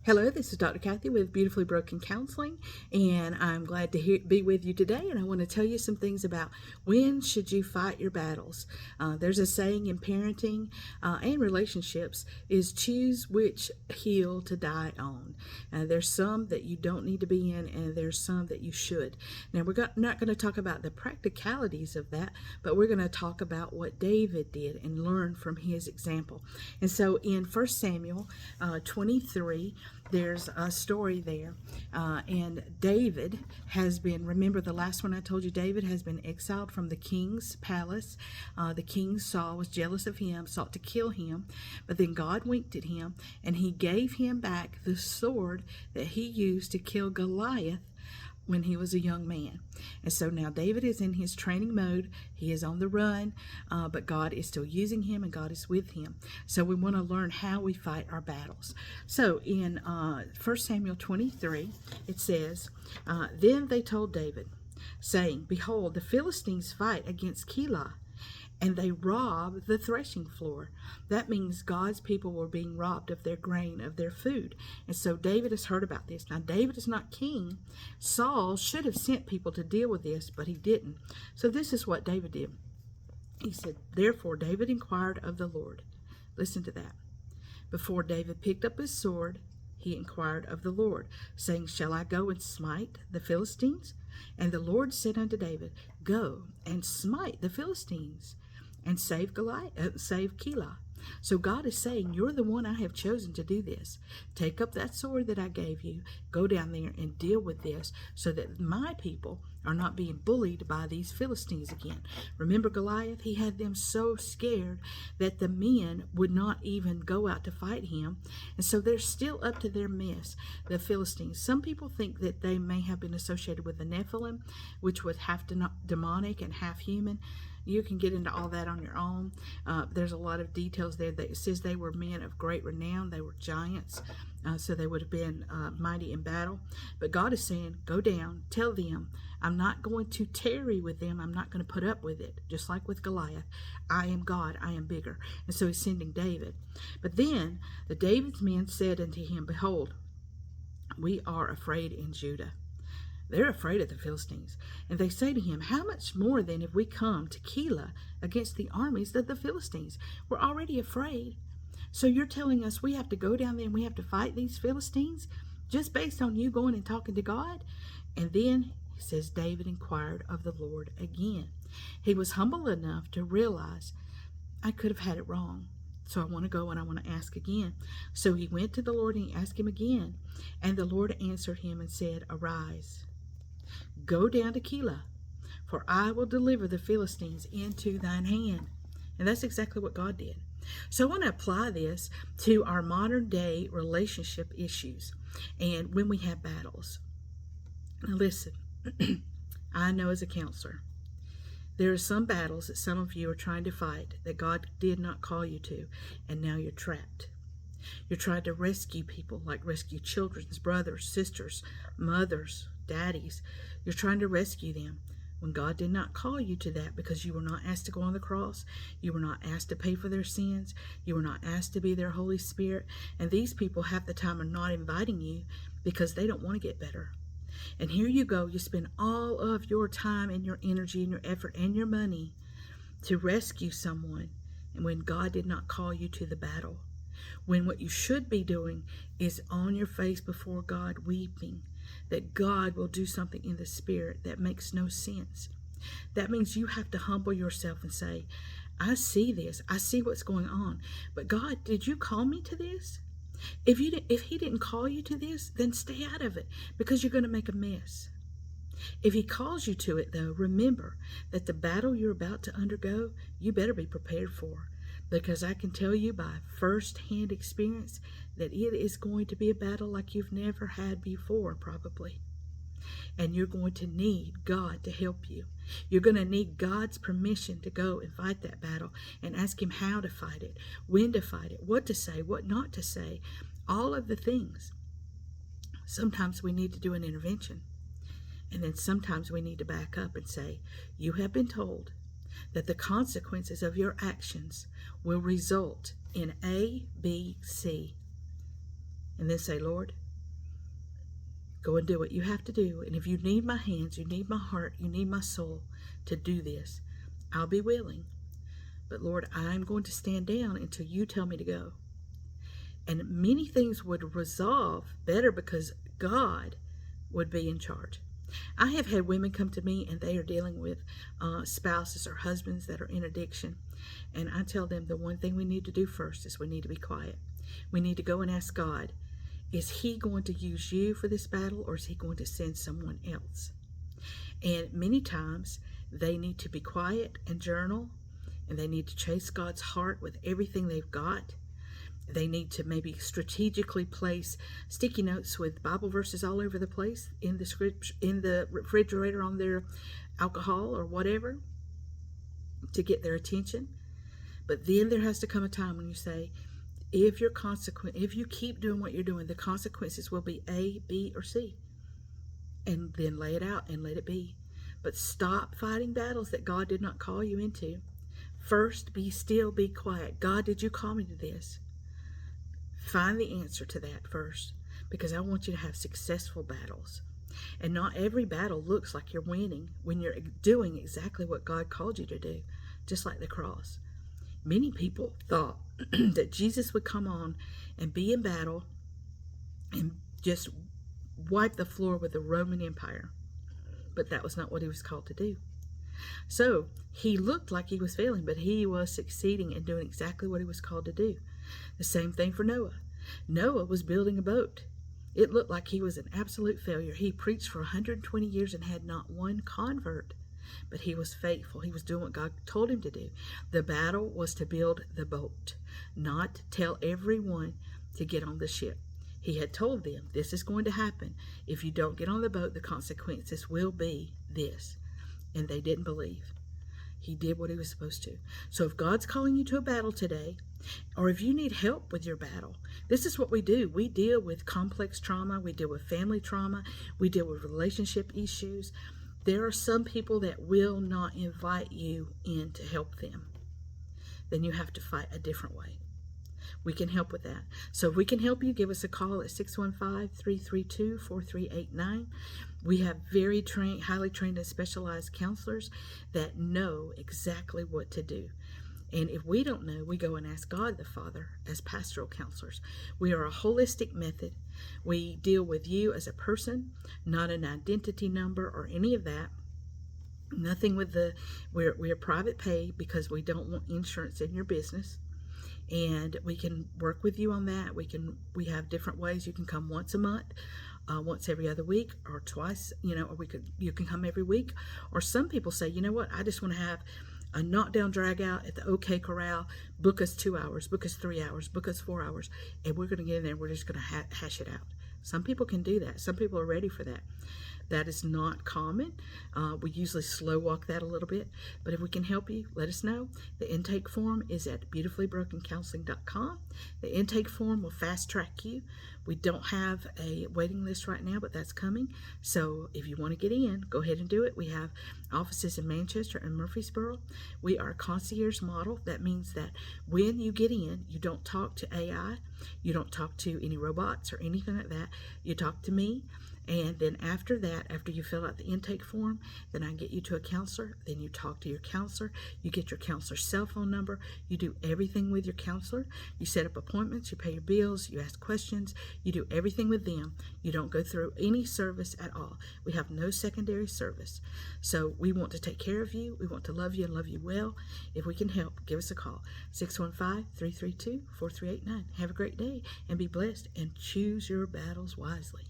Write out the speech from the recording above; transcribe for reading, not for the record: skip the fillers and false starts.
Hello, this is Dr. Kathy with Beautifully Broken Counseling, and I'm glad to be with you today. And I want to tell you some things about when should you fight your battles. There's a saying in parenting and relationships is choose which hill to die on. There's some that you don't need to be in, and there's some that you should. Now, not going to talk about the practicalities of that, but we're going to talk about what David did and learn from his example. And so in 1 Samuel 23, there's a story there, and David has been, remember the last one I told you, David has been exiled from the king's palace. The king Saul was jealous of him, sought to kill him, but then God winked at him, and he gave him back the sword that he used to kill Goliath when he was a young man. And so now David is in his training mode. He is on the run, but God is still using him and God is with him. So we want to learn how we fight our battles. So in 1 Samuel 23, it says, Then they told David, saying, Behold, the Philistines fight against Keilah, and they rob the threshing floor. That means God's people were being robbed of their grain, of their food. And so David has heard about this. Now, David is not king. Saul should have sent people to deal with this, but he didn't. So this is what David did. He said, Therefore David inquired of the Lord. Listen to that. Before David picked up his sword, he inquired of the Lord, saying, Shall I go and smite the Philistines? And the Lord said unto David, Go and smite the Philistines, and save Keilah. So God is saying, you're the one I have chosen to do this. Take up that sword that I gave you, go down there and deal with this so that my people are not being bullied by these Philistines again. Remember Goliath? He had them so scared that the men would not even go out to fight him. And so they're still up to their mess, the Philistines. Some people think that they may have been associated with the Nephilim, which was half demonic and half human. You can get into all that on your own. There's a lot of details there that says they were men of great renown. They were giants, so they would have been mighty in battle. But God is saying, go down, tell them, I'm not going to tarry with them. I'm not going to put up with it. Just like with Goliath, I am God, I am bigger. And so he's sending David. But then the David's men said unto him, Behold, we are afraid in Judah. They're afraid of the Philistines. And they say to him, How much more then if we come to Keilah against the armies of the Philistines? We're already afraid. So you're telling us we have to go down there and we have to fight these Philistines just based on you going and talking to God? And then it says David inquired of the Lord again. He was humble enough to realize, I could have had it wrong. So I want to go and I want to ask again. So he went to the Lord and he asked him again. And the Lord answered him and said, Arise, go down to Keilah, for I will deliver the Philistines into thine hand. And that's exactly what God did. So I want to apply this to our modern day relationship issues and when we have battles. Now listen, I know as a counselor, there are some battles that some of you are trying to fight that God did not call you to, and now you're trapped. You're trying to rescue people, like rescue children's brothers, sisters, mothers, daddies. You're trying to rescue them when God did not call you to that, because you were not asked to go on the cross. You were not asked to pay for their sins. You were not asked to be their Holy Spirit. And these people half the time are not inviting you because they don't want to get better. And here you go, you spend all of your time and your energy and your effort and your money to rescue someone, and when God did not call you to the battle. When what you should be doing is on your face before God weeping that God will do something in the spirit that makes no sense. That means you have to humble yourself and say, I see this. I see what's going on. But God, did you call me to this? If he didn't call you to this, then stay out of it, because you're going to make a mess. If he calls you to it, though, remember that the battle you're about to undergo, you better be prepared for. Because I can tell you by first-hand experience that it is going to be a battle like you've never had before, probably. And you're going to need God to help you. You're going to need God's permission to go and fight that battle and ask him how to fight it, when to fight it, what to say, what not to say, all of the things. Sometimes we need to do an intervention. And then sometimes we need to back up and say, you have been told that the consequences of your actions will result in A, B, C. and then say, Lord, go and do what you have to do. And if you need my hands, you need my heart, you need my soul to do this, I'll be willing. But Lord, I'm going to stand down until you tell me to go. And many things would resolve better because God would be in charge. I have had women come to me and they are dealing with spouses or husbands that are in addiction. And I tell them the one thing we need to do first is we need to be quiet. We need to go and ask God, is he going to use you for this battle, or is he going to send someone else? And many times they need to be quiet and journal, and they need to chase God's heart with everything they've got. They need to maybe strategically place sticky notes with Bible verses all over the place in the script, in the refrigerator, on their alcohol or whatever, to get their attention. But then there has to come a time when you say, if you keep doing what you're doing, the consequences will be A, B, or C. And then lay it out and let it be. But stop fighting battles that God did not call you into. First, be still, be quiet. God, did you call me to this? Find the answer to that first, because I want you to have successful battles. And not every battle looks like you're winning when you're doing exactly what God called you to do, just like the cross. Many people thought that Jesus would come on and be in battle and just wipe the floor with the Roman Empire. But that was not what he was called to do. So he looked like he was failing, but he was succeeding and doing exactly what he was called to do. The same thing for Noah. Noah was building a boat. It looked like he was an absolute failure. He preached for 120 years and had not one convert. But he was faithful. He was doing what God told him to do. The battle was to build the boat, not tell everyone to get on the ship. He had told them, this is going to happen. If you don't get on the boat, the consequences will be this. And they didn't believe. He did what he was supposed to. So if God's calling you to a battle today, or if you need help with your battle, this is what we do. We deal with complex trauma. We deal with family trauma. We deal with relationship issues. There are some people that will not invite you in to help them. Then you have to fight a different way. We can help with that. So if we can help you, give us a call at 615-332-4389. We have very highly trained and specialized counselors that know exactly what to do. And if we don't know, we go and ask God the Father as pastoral counselors. We are a holistic method. We deal with you as a person, not an identity number or any of that. Nothing with we're private pay because we don't want insurance in your business. And we can work with you on that. We have different ways. You can come once a month, once every other week, or twice, or you can come every week. Or some people say, you know what, I just want to have a knockdown drag out at the OK Corral. Book us 2 hours, book us 3 hours, book us 4 hours, and we're going to get in there and we're just going to hash it out. Some people can do that. Some people are ready for that. That is not common. We usually slow walk that a little bit. But if we can help you, let us know. The intake form is at beautifullybrokencounseling.com. The intake form will fast track you. We don't have a waiting list right now, but that's coming. So if you want to get in, go ahead and do it. We have offices in Manchester and Murfreesboro. We are a concierge model. That means that when you get in, you don't talk to AI. You don't talk to any robots or anything like that. You talk to me. And then after that, after you fill out the intake form, then I get you to a counselor. Then you talk to your counselor. You get your counselor's cell phone number. You do everything with your counselor. You set up appointments. You pay your bills. You ask questions. You do everything with them. You don't go through any service at all. We have no secondary service. So we want to take care of you. We want to love you and love you well. If we can help, give us a call. 615-332-4389. Have a great day and be blessed and choose your battles wisely.